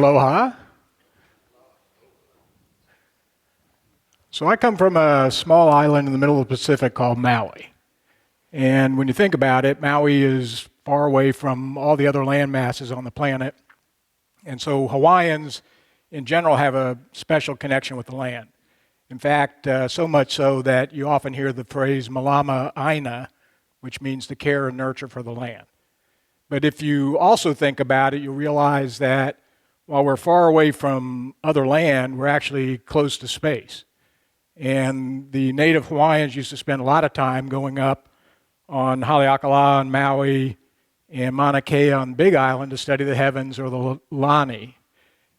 Aloha. So I come from a small island in the middle of the Pacific called Maui. And when you think about it, Maui is far away from all the other land masses on the planet. And so Hawaiians in general have a special connection with the land. In fact, so much so that you often hear the phrase Malama Aina, which means to care and nurture for the land. But if you also think about it, you realize that while we're far away from other land, we're actually close to space. And the native Hawaiians used to spend a lot of time going up on Haleakala on Maui and Mauna Kea on Big Island to study the heavens, or the Lani.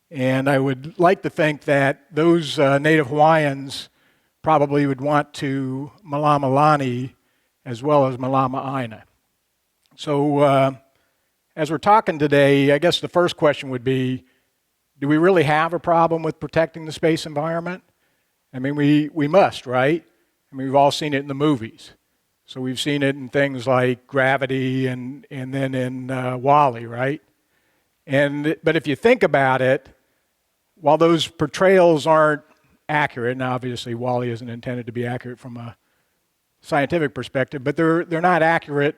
And I would like to think that those native Hawaiians probably would want to Malama Lani as well as Malama Aina. So as we're talking today, I guess the first question would be, do we really have a problem with protecting the space environment? I mean, we must, right? I mean, we've all seen it in the movies. So we've seen it in things like Gravity and then in WALL-E, right? But if you think about it, while those portrayals aren't accurate, and obviously WALL-E isn't intended to be accurate from a scientific perspective, but they're not accurate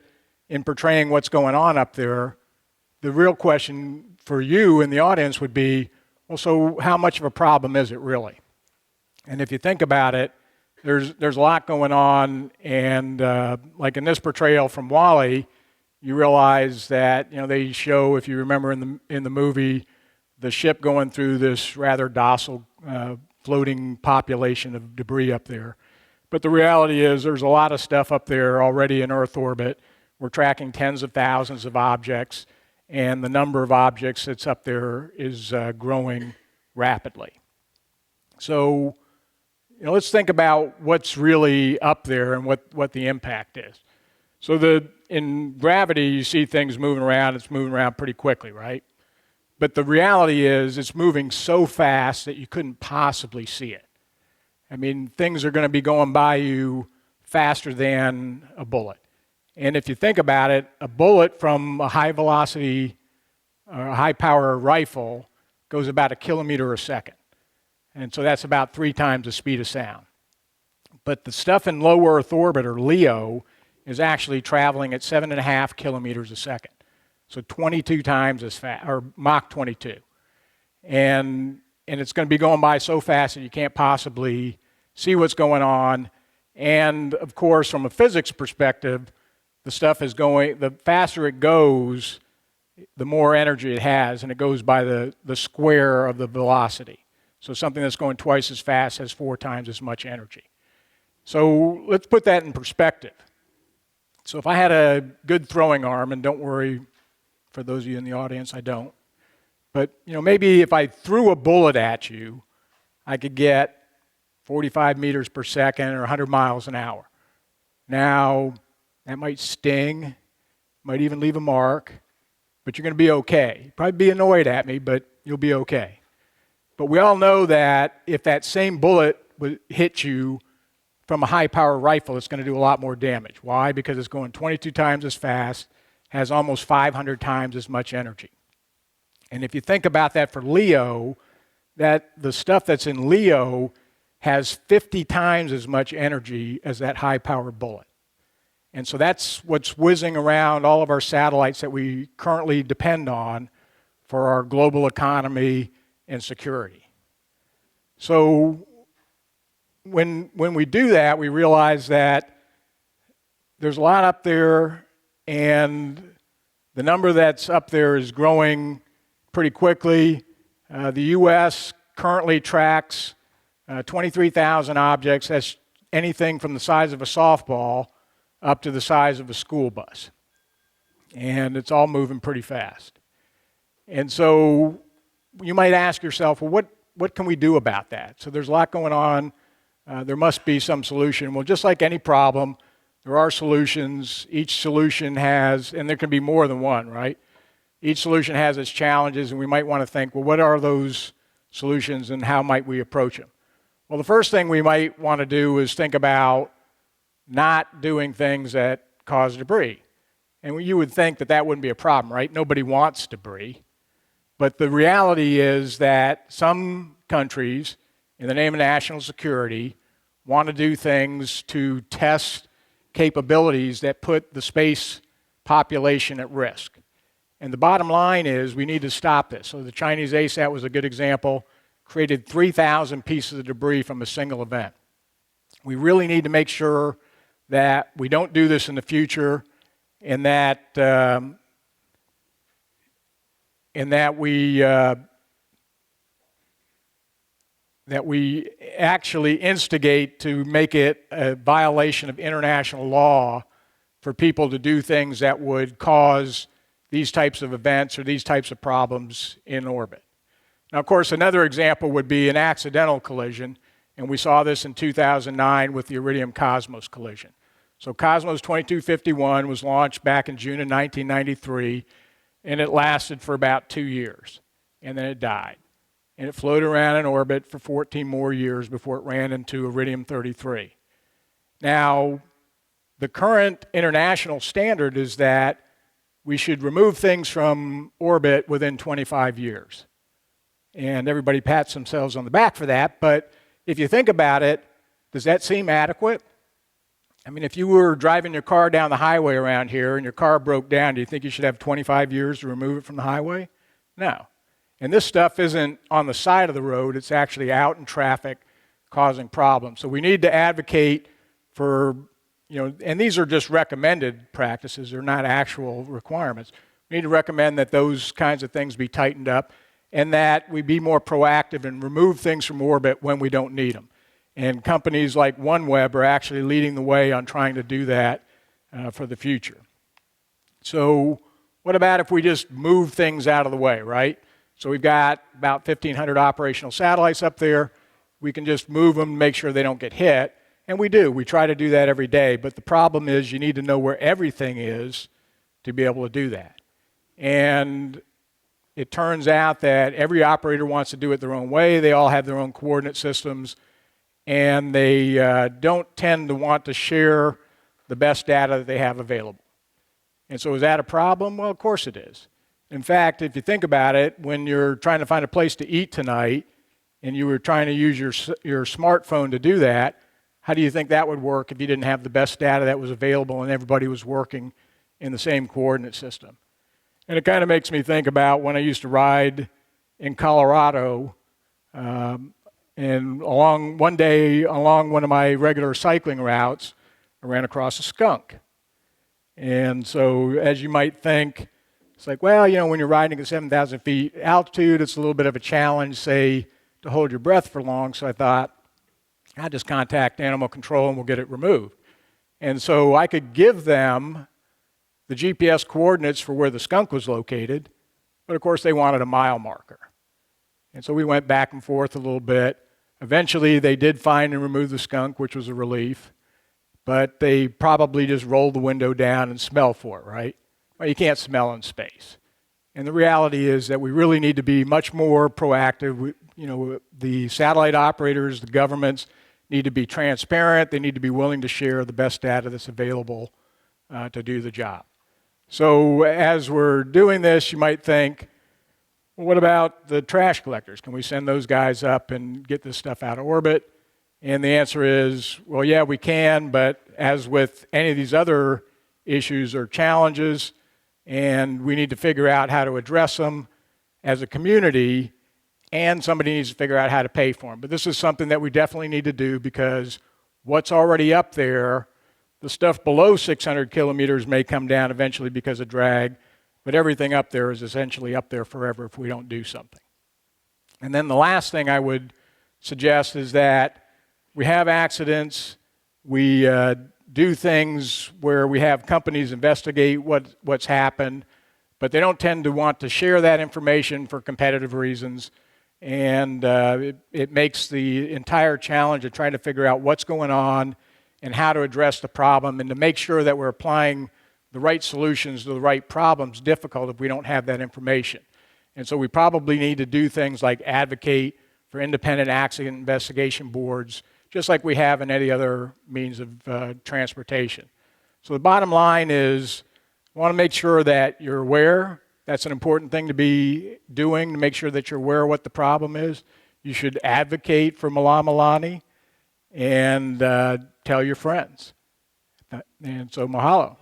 in portraying what's going on up there. The real question for you in the audience would be, well, so how much of a problem is it really? And if you think about it, there's a lot going on, and like in this portrayal from WALL-E, you realize that they show, if you remember in the movie, the ship going through this rather docile floating population of debris up there. But the reality is there's a lot of stuff up there already in Earth orbit. We're tracking tens of thousands of objects, and the number of objects that's up there is growing rapidly. So let's think about what's really up there and what the impact is. So in Gravity, you see things moving around. It's moving around pretty quickly, right? But the reality is it's moving so fast that you couldn't possibly see it. I mean, things are going to be going by you faster than a bullet. And if you think about it, a bullet from a high velocity or a high power rifle goes about 1 kilometer a second. And so that's about 3 times the speed of sound. But the stuff in low Earth orbit, or LEO, is actually traveling at 7.5 kilometers a second. So 22 times as fast, or Mach 22. And it's going to be going by so fast that you can't possibly see what's going on. And of course, from a physics perspective, the stuff is going, the faster it goes, the more energy it has, and it goes by the square of the velocity. So something that's going twice as fast has 4 times as much energy. So let's put that in perspective. So if I had a good throwing arm, and don't worry, for those of you in the audience, I don't. But maybe if I threw a bullet at you, I could get 45 meters per second or 100 miles an hour. Now, that might sting, might even leave a mark, but you're going to be okay. You'll probably be annoyed at me, but you'll be okay. But we all know that if that same bullet would hit you from a high-power rifle, it's going to do a lot more damage. Why? Because it's going 22 times as fast, has almost 500 times as much energy. And if you think about that for LEO, that the stuff that's in LEO has 50 times as much energy as that high-powered bullet. And so that's what's whizzing around all of our satellites that we currently depend on for our global economy and security. So when we do that, we realize that there's a lot up there, and the number that's up there is growing pretty quickly. The U.S. currently tracks 23,000 objects. That's anything from the size of a softball up to the size of a school bus. And it's all moving pretty fast. And so you might ask yourself, well, what can we do about that? So there's a lot going on. There must be some solution. Well, just like any problem, there are solutions. Each solution has, and there can be more than one, right? Each solution has its challenges, and we might want to think, well, what are those solutions and how might we approach them? Well, the first thing we might want to do is think about not doing things that cause debris. And you would think that that wouldn't be a problem, right? Nobody wants debris. But the reality is that some countries, in the name of national security, want to do things to test capabilities that put the space population at risk. And the bottom line is we need to stop this. So the Chinese ASAT was a good example, created 3,000 pieces of debris from a single event. We really need to make sure that we don't do this in the future, and that we actually instigate to make it a violation of international law for people to do things that would cause these types of events or these types of problems in orbit. Now, of course, another example would be an accidental collision, and we saw this in 2009 with the Iridium Cosmos collision. So Cosmos 2251 was launched back in June of 1993, and it lasted for about 2 years, and then it died. And it floated around in orbit for 14 more years before it ran into Iridium 33. Now, the current international standard is that we should remove things from orbit within 25 years. And everybody pats themselves on the back for that, but if you think about it, does that seem adequate? I mean, if you were driving your car down the highway around here and your car broke down, do you think you should have 25 years to remove it from the highway? No. And this stuff isn't on the side of the road, it's actually out in traffic causing problems. So we need to advocate for, and these are just recommended practices, they're not actual requirements. We need to recommend that those kinds of things be tightened up and that we be more proactive and remove things from orbit when we don't need them. And companies like OneWeb are actually leading the way on trying to do that for the future. So what about if we just move things out of the way, right? So we've got about 1,500 operational satellites up there. We can just move them, make sure they don't get hit. And we do. We try to do that every day. But the problem is you need to know where everything is to be able to do that. And it turns out that every operator wants to do it their own way. They all have their own coordinate systems. And they don't tend to want to share the best data that they have available. And so is that a problem? Well, of course it is. In fact, if you think about it, when you're trying to find a place to eat tonight and you were trying to use your smartphone to do that, how do you think that would work if you didn't have the best data that was available and everybody was working in the same coordinate system? And it kind of makes me think about when I used to ride in Colorado, and one day along one of my regular cycling routes, I ran across a skunk. And so as you might think, it's like, well, when you're riding at 7,000 feet altitude, it's a little bit of a challenge, say, to hold your breath for long. So I thought, I'll just contact animal control and we'll get it removed. And so I could give them the GPS coordinates for where the skunk was located, but of course they wanted a mile marker. And so we went back and forth a little bit. Eventually they did find and remove the skunk, which was a relief, but they probably just rolled the window down and smell for it, right? Well, you can't smell in space. And the reality is that we really need to be much more proactive. The satellite operators, the governments need to be transparent. They need to be willing to share the best data that's available to do the job. So as we're doing this, you might think, well, what about the trash collectors? Can we send those guys up and get this stuff out of orbit? And the answer is, well, yeah, we can, but as with any of these other issues or challenges, and we need to figure out how to address them as a community, and somebody needs to figure out how to pay for them. But this is something that we definitely need to do because what's already up there, the stuff below 600 kilometers may come down eventually because of drag, but everything up there is essentially up there forever if we don't do something. And then the last thing I would suggest is that we have accidents, we do things where we have companies investigate what's happened, but they don't tend to want to share that information for competitive reasons. And it makes the entire challenge of trying to figure out what's going on and how to address the problem and to make sure that we're applying the right solutions to the right problems difficult if we don't have that information. And so we probably need to do things like advocate for independent accident investigation boards, just like we have in any other means of transportation. So the bottom line is, we want to make sure that you're aware That's an important thing to be doing to make sure that you're aware of what the problem is. You should advocate for Malama Lani and tell your friends. And so mahalo.